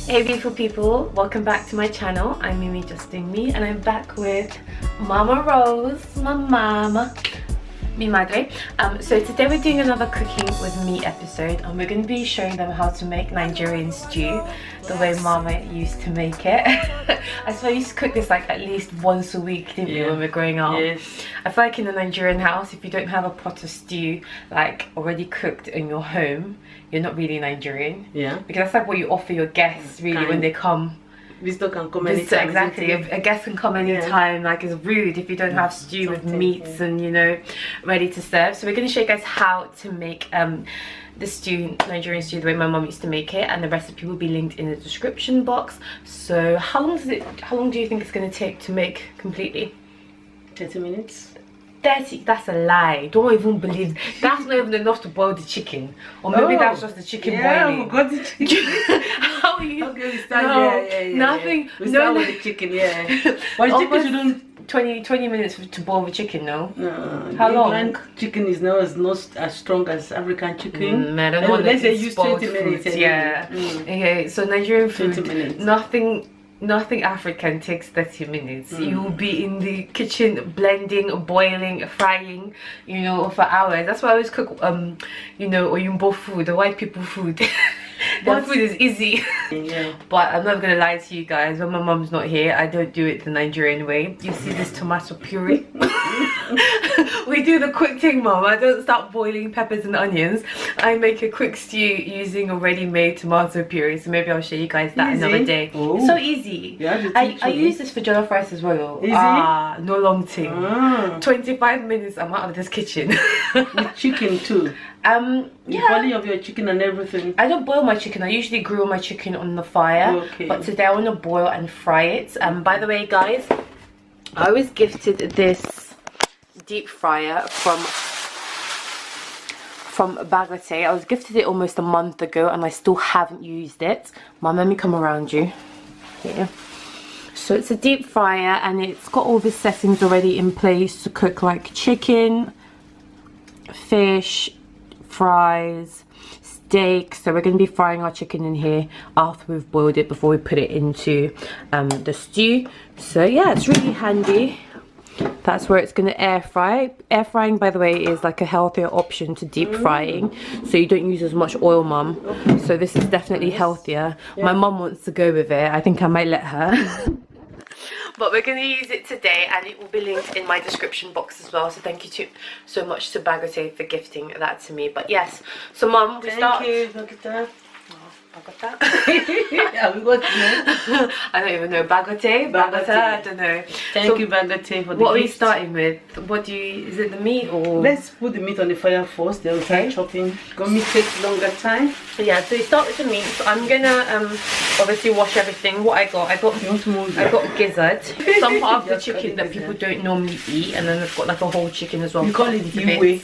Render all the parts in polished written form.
Hey beautiful people, welcome back to my channel. I'm Mimi Just Doing Me, and I'm back with Mama Rose, my mama, mi madre. So today we're doing another cooking with me episode, and we're going to be showing them how to make Nigerian stew the way Mama used to make it. I swear I used to cook this like at least once a week, didn't you, when we were growing up? Yes. I feel like in a Nigerian house, if you don't have a pot of stew like already cooked in your home, you're not really Nigerian. Yeah. Because that's like what you offer your guests really when they come. Visitor can come anytime. Exactly. A guest can come anytime. Like, it's rude if you don't have stew with meats and, you know, ready to serve. So we're going to show you guys how to make the stew, Nigerian stew, the way my mum used to make it, and the recipe will be linked in the description box. So how long do you think it's going to take to make completely? 30 minutes. 30? That's a lie. Don't even believe. That's not even enough to boil the chicken. Or maybe that's just the chicken boiling. Yeah, we got the chicken. How are you? Okay, we start. No, Yeah. nothing. We start with the chicken, yeah. But the chicken shouldn't... 20 minutes to boil the chicken, no? How long? England chicken is not as strong as African chicken. I don't know. Let's say use 20 minutes. Yeah. Okay, so Nigerian food, 20 minutes. Nothing African takes 30 minutes. You will be in the kitchen blending, boiling, frying, you know, for hours. That's why I always cook, you know, Oyumbo food, the white people food. Their food is easy. Yeah. But I'm not gonna lie to you guys, when my mom's not here, I don't do it the Nigerian way. You see this tomato puree? We do the quick thing, Mom. I don't start boiling peppers and onions. I make a quick stew using a ready-made tomato puree. So maybe I'll show you guys that another day. It's so easy. Yeah, I use this for jollof rice as well. Easy? No long thing. 25 minutes, I'm out of this kitchen. With chicken too. Yeah. Boiling of your chicken and everything. I don't boil my chicken. I usually grill my chicken on the fire. Okay. But today I want to boil and fry it. By the way, guys, I was gifted this deep fryer from Bagatelle. I was gifted it almost a month ago, and I still haven't used it. Mom, let me come around you. Here. So it's a deep fryer, and it's got all the settings already in place to cook like chicken, fish, fries, steak. So we're going to be frying our chicken in here after we've boiled it, before we put it into the stew. So yeah, it's really handy. That's where it's going to air fry. Air frying, by the way, is like a healthier option to deep frying, so you don't use as much oil, Mum. So this is definitely healthier. My mum wants to go with it. I think I might let her. But we're going to use it today, and it will be linked in my description box as well. So thank you so much to Bagatelle for gifting that to me. But yes, so Mum, we start. Thank you, Bagatelle. Yeah, we got to I don't even know. Bagatelle? I don't know. Thank you, Bagatelle, for the What are we gift. starting with? Is it the meat or? Let's put the meat on the fire first, then we'll start chopping. Meat takes longer time. So yeah, so we start with the meat. So I'm gonna obviously wash everything. What I got gizzard. Some part of the chicken that people don't normally eat, and then I've got like a whole chicken as well. You call it iwe.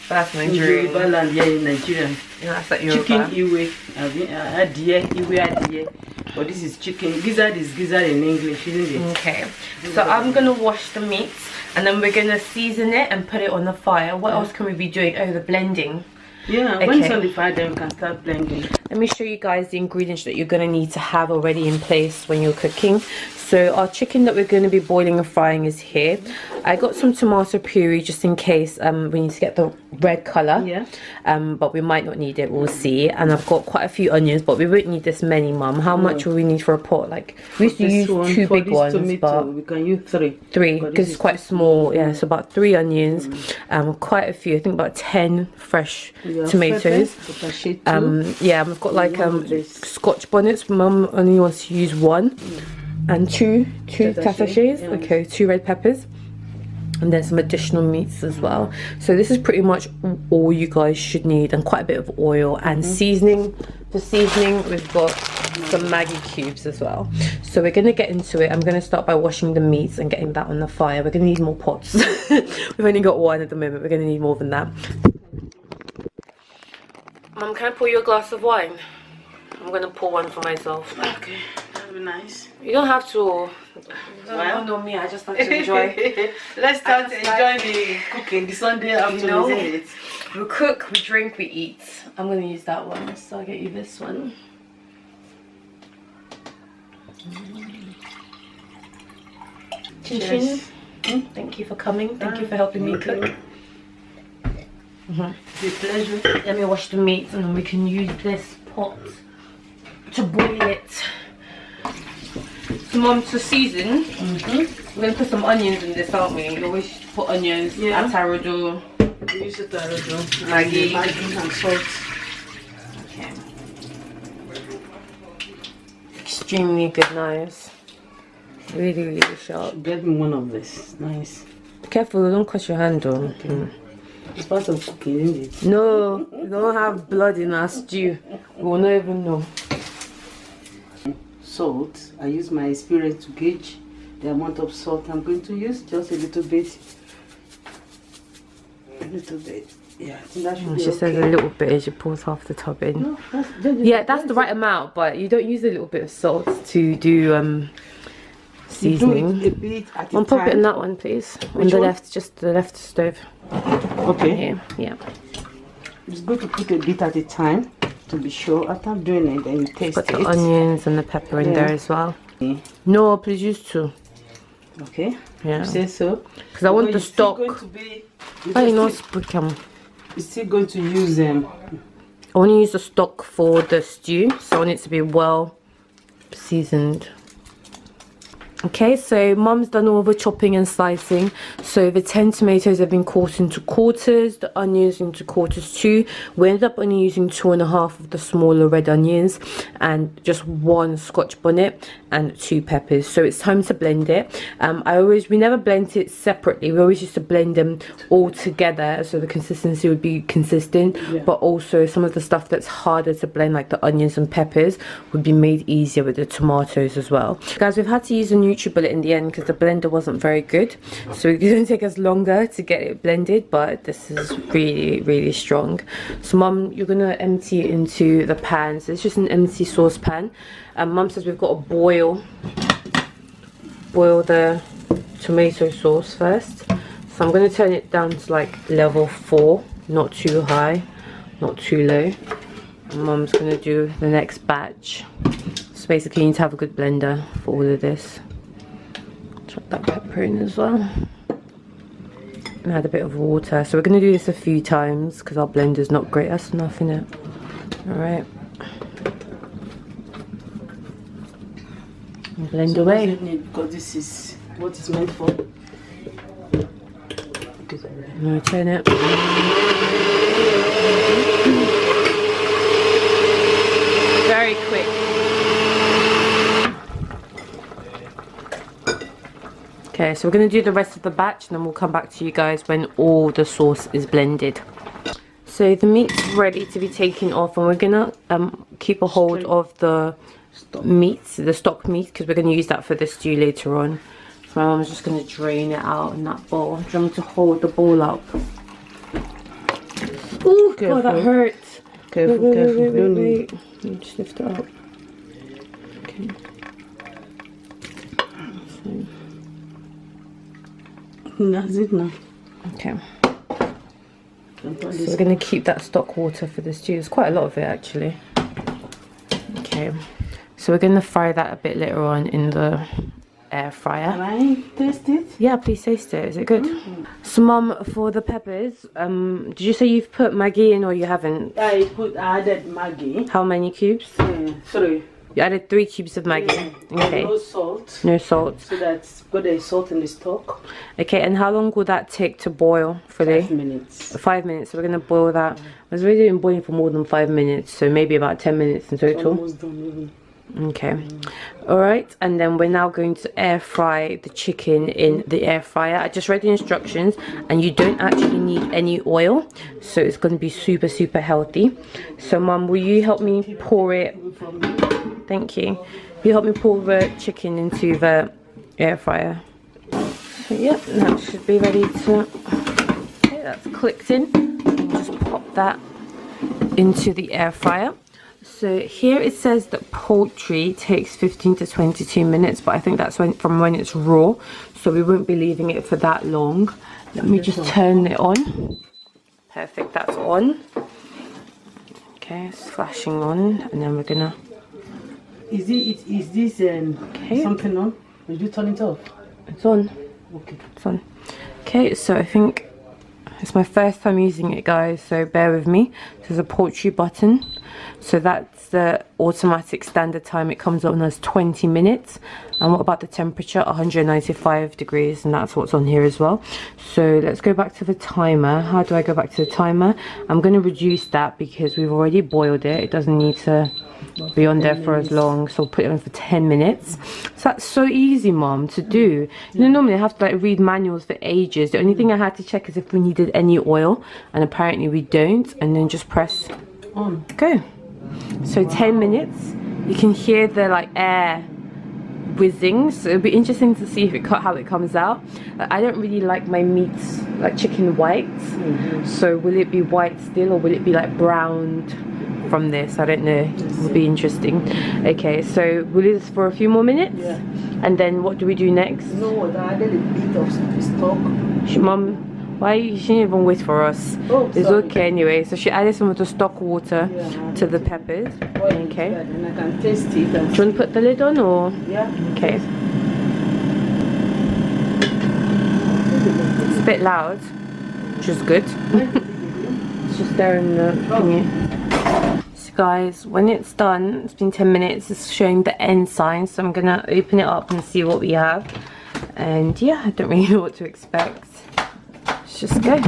That's Nigerian. Yeah, in Nigerian. Yeah, that's like Chicken Yoruba. iwe. But this is chicken. Gizzard is gizzard in English, isn't it? Okay. So I'm gonna wash the meat, and then we're gonna season it and put it on the fire. What else can we be doing? Oh, the blending. Yeah, when it's on the fire, then we can start blending. Let me show you guys the ingredients that you're going to need to have already in place when you're cooking. So our chicken that we're going to be boiling and frying is here. I got some tomato puree just in case we need to get the red colour. Yeah. But we might not need it, we'll see. And I've got quite a few onions, but we won't need this many, Mum. How much will we need for a pot? Like, we used to use two big ones, but we can use three. Because it's quite small. Yeah, so about 3 onions, quite a few. I think about 10 fresh tomatoes. Yeah, we've got like scotch bonnets. Mum only wants to use 1, and two sachets. Yeah. Okay, 2 red peppers, and then some additional meats as well. So this is pretty much all you guys should need, and quite a bit of oil and seasoning. For seasoning, we've got some Maggi cubes as well. So we're going to get into it. I'm going to start by washing the meats and getting that on the fire. We're going to need more pots. We've only got 1 at the moment. We're going to need more than that. Mum, can I pour you a glass of wine? I'm going to pour one for myself. Okay, that'll be nice. You don't have to. Well, know me, I just like to enjoy. Let's start enjoying the cooking, the Sunday afternoon, isn't it? We cook, we drink, we eat. I'm going to use that one, so I'll get you this one. Chin. Thank you for coming. Thank you for helping me cook. It's a pleasure. Let me wash the meat and then we can use this pot to boil it. So Mum, to season, we're going to put some onions in this, aren't we? You always put onions, atarudo. We use atarudo, Maggi and salt. Okay. Extremely good knives. Really, really sharp. Get me one of this. Nice. Careful, don't cut your hand though. Okay. It's part of cooking, isn't it? No, we don't have blood in our stew. We will not even know. Salt. I use my experience to gauge the amount of salt I'm going to use. Just a little bit. A little bit. Yeah, I think that should be She says a little bit as she pours half the tub in. No, that's the right amount, but you don't use a little bit of salt to do seasoning. Do it a bit at a I'll pop it in time. that one, please. Which on the one? left, just the left stove. Okay. Here, yeah. It's good to put a bit at a time to be sure. After doing it, then you taste Put it. the onions and the pepper in there as well. Okay. No, please use two. Okay. Yeah. You say so. Because I want the stock. I know You're still going to use them. I want to use the stock for the stew, so I want it to be well seasoned. Okay, so Mum's done all the chopping and slicing. So the 10 tomatoes have been cut into quarters, the onions into quarters too. We ended up only using 2.5 of the smaller red onions and just 1 scotch bonnet and 2 peppers. So it's time to blend it. We never blend it separately. We always used to blend them all together so the consistency would be consistent. Yeah. But also some of the stuff that's harder to blend, like the onions and peppers, would be made easier with the tomatoes as well. Guys, we've had to use a NutriBullet in the end because the blender wasn't very good, so it's going to take us longer to get it blended, but this is really, really strong. So Mum, you're going to empty it into the pan. So it's just an empty saucepan. Mum says we've got to boil the tomato sauce first, so I'm going to turn it down to like level 4, not too high, not too low. And Mum's going to do the next batch. So basically you need to have a good blender for all of this. Chuck that pepper in as well. And add a bit of water. So we're going to do this a few times because our blender's not great. That's enough, innit? Alright. Blend away. Because this is what it's meant for. I'm going to turn it. Very quick. Okay, so we're going to do the rest of the batch and then we'll come back to you guys when all the sauce is blended. So the meat's ready to be taken off, and we're going to keep a hold of the meat, the stock meat, because we're going to use that for the stew later on. So my mum's just going to drain it out in that bowl. Do you want me to hold the bowl up? Oh god, that hurts. Careful, careful. Wait. Let me just lift it up. Okay. That's it now. Okay. So we're going to keep that stock water for the stew. There's quite a lot of it actually. Okay. So we're going to fry that a bit later on in the air fryer. Can I taste it? Yeah, please taste it. Is it good? So Mum, for the peppers, did you say you've put maggi in or you haven't? I added maggi. How many cubes? 3. You added 3 cubes of maggi. Okay. No salt. No salt. So that's got the salt in the stock. Okay, and how long will that take to boil for 5 minutes. 5 minutes. So we're going to boil that. I was already been boiling for more than 5 minutes, so maybe about 10 minutes in total. Almost done even. Okay. Alright, and then we're now going to air fry the chicken in the air fryer. I just read the instructions and you don't actually need any oil, so it's going to be super, super healthy. So Mum, will you help me pour it? Thank you. Will you help me pour the chicken into the air fryer? So yep, that should be ready to... Okay, that's clicked in. And just pop that into the air fryer. So here it says that poultry takes 15 to 22 minutes, but I think that's from when it's raw, so we won't be leaving it for that long. Let me just turn it on. Perfect, that's on. Okay, it's flashing on, and then we're gonna Is this something on? Did you turn it off? It's on. Okay. It's on. Okay, so I think it's my first time using it, guys, so bear with me. There's a poultry button, so that's the automatic standard time. It comes on as 20 minutes. And what about the temperature? 195 degrees, and that's what's on here as well. So let's go back to the timer. How do I go back to the timer? I'm going to reduce that because we've already boiled it. It doesn't need to be on there for as long, so I'll put it on for 10 minutes. So that's so easy, Mom, to do. You know, normally I have to like read manuals for ages. The only thing I had to check is if we needed any oil, and apparently we don't, and then just press on. Go. So 10 minutes. You can hear the like air whizzing, so it'll be interesting to see if how it comes out. I don't really like my meats like chicken white, so will it be white still, or will it be like browned from this? I don't know. It'll be interesting. Okay, so we'll do this for a few more minutes, and then what do we do next? No, I added a bit of stock. Mom, why she didn't even wait for us? Oh, it's sorry. okay anyway. So she added some of the stock water to the peppers. Okay. And I can taste it. Do you want to put the lid on, or? Yeah. Okay. It's a bit loud, which is good. It's just there in the thingy. So guys, when it's done, it's been 10 minutes, it's showing the end sign, so I'm gonna open it up and see what we have. And yeah, I don't really know what to expect. Let's just go.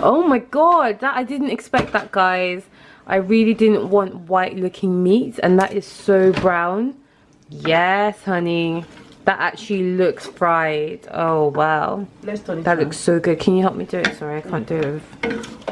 Oh my god, that I didn't expect that, guys. I really didn't want white looking meat, and that is so brown. Yes, honey. That actually looks fried. Oh wow. That looks so good. Can you help me do it? Sorry, I can't do it with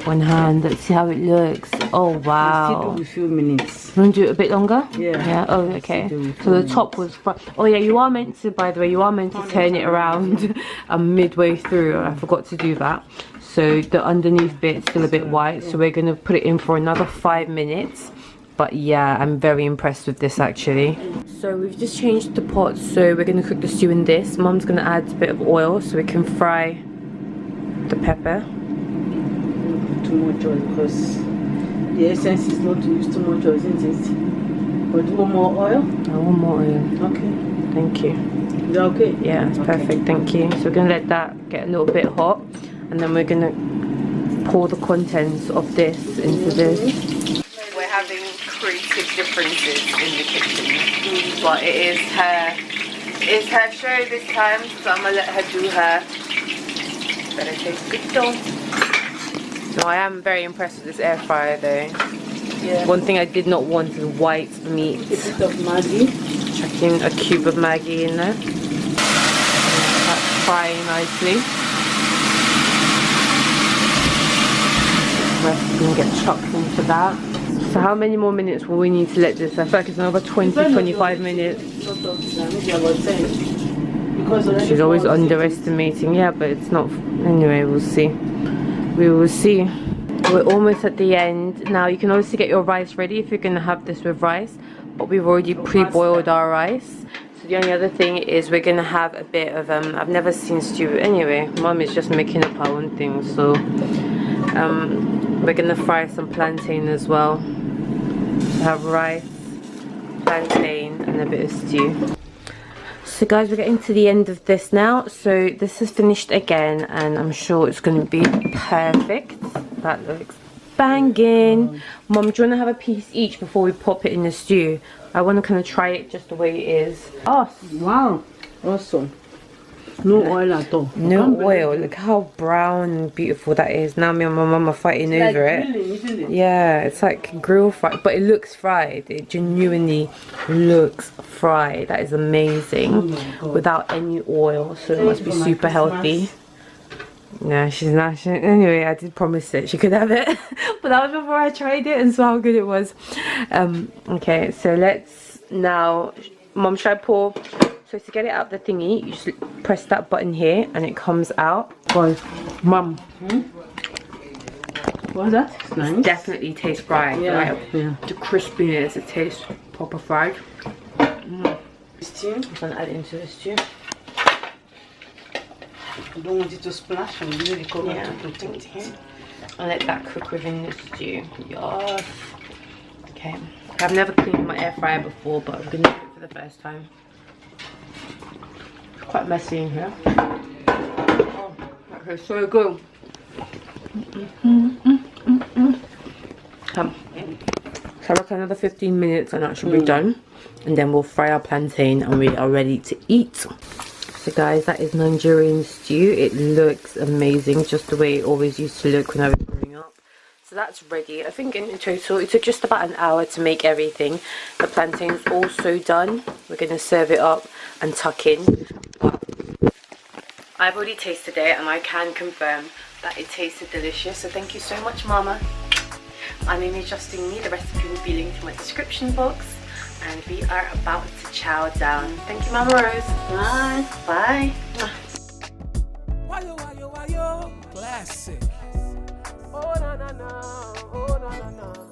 one hand. Let's see how it looks. Oh wow. Still do a few minutes. You want to do it a bit longer? Yeah. Yeah. Oh, okay. So the top was fried. Oh yeah, you are meant to, by the way, you are meant to turn it around midway through. I forgot to do that. So the underneath bit's still a bit white. So we're going to put it in for another 5 minutes. But yeah, I'm very impressed with this actually. So we've just changed the pot, so we're going to cook the stew in this. Mum's going to add a bit of oil so we can fry the pepper. Too much oil, because the essence is not to use too much oil, isn't it? But do you want more oil? I want more oil. Okay. Thank you. Is that okay? Yeah, it's perfect, thank you. So we're going to let that get a little bit hot, and then we're going to pour the contents of this into this. We're having creative differences in the kitchen, but it's her show this time, so I'm gonna let her do her. Better taste good though. No, I am very impressed with this air fryer though. Yeah. One thing I did not want is white meat. A bit of Maggi. Chucking a cube of Maggi in there. That's frying nicely. The rest can get chucked into that. So how many more minutes will we need to let this? I feel like it's another 20-25 minutes. She's always underestimating. Yeah, but it's not. Anyway, we'll see. We will see. We're almost at the end. Now you can obviously get your rice ready if you're going to have this with rice. But we've already pre-boiled our rice. So the only other thing is we're going to have a bit of, I've never seen stew. Anyway, Mum is just making up her own thing. So we're going to fry some plantain as well. Have rice, plantain, and a bit of stew. So guys, we're getting to the end of this now. So this is finished again, and I'm sure it's going to be perfect. That looks banging. Mom, do you want to have a piece each before we pop it in the stew? I want to kind of try it just the way it is. Oh wow, awesome. No oil at all. No oil. Look how brown and beautiful that is. Now me and my mum are fighting over it. Grilling, isn't it? Yeah, it's like grill fried, but it looks fried. It genuinely looks fried. That is amazing. Without any oil, so it must be super healthy. No, she's not. Anyway, I did promise it. She could have it, but that was before I tried it and saw how good it was. Okay, so let's now. Mum, should I pour? So to get it out of the thingy, you just press that button here and it comes out. Guys, Mum. What's that? It's nice. Definitely tastes fried. Yeah. Right? Yeah. The crispiness, it tastes proper fried. Stew. I'm gonna add it into the stew. I don't want it to splash, and you really cover Yeah, to protect it. And let that cook within the stew. Yes. Okay. I've never cleaned my air fryer before, but I'm gonna do it for the first time. It's quite messy in here. Oh, that tastes so good. So I reckon another 15 minutes and that should be done. And then we'll fry our plantain and we are ready to eat. So guys, that is Nigerian stew. It looks amazing, just the way it always used to look when I was growing up. So that's ready. I think in total it took just about an hour to make everything. The plantain's also done. We're going to serve it up and tuck in. I've already tasted it and I can confirm that it tasted delicious. So thank you so much, Mama. My name is Justine. The recipe will be linked in my description box. And we are about to chow down. Thank you, Mama Rose. Bye. Bye. Classic. Oh, no, no, no. Oh, no, no, no.